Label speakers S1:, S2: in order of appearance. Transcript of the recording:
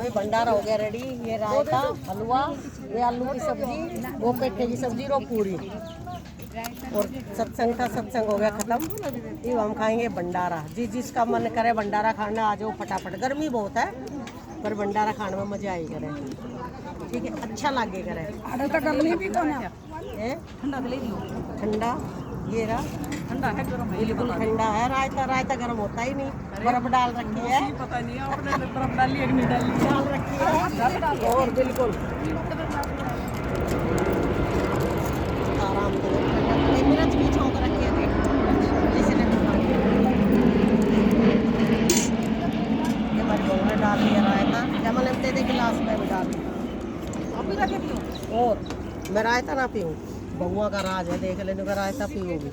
S1: ये भंडारा हो गया रेडी। ये रायता, हलवा, ये आलू की सब्जी, वो पेठे की सब्जी और पूरी। और सत्संग का सत्संग हो गया खत्म। ये हम खाएंगे भंडारा। जिसका मन करे भंडारा खाना आ जाओ फटाफट। गर्मी बहुत है पर भंडारा खाने में मजा आई करे। ठीक है, अच्छा लगे करे। ठंडा ये रहा, ठंडा है, गरम है, बिल्कुल ठंडा है। रायता रायता गर्म होता ही नहीं। बर्फ डाल रखी है, पता नहीं आपने बर्फ डाली है कि नहीं डाली, डाल रखी है। और बिल्कुल आराम से मिर्च भी छौंक रखी है। जैसे हमारी बहू ने डाल दिया रायता। जमल दे दे गिलास में भी डाल दिया। और मैं रायता ना पीऊँ, बहुआ का राज है, देख लेने का रायता पीऊँगी।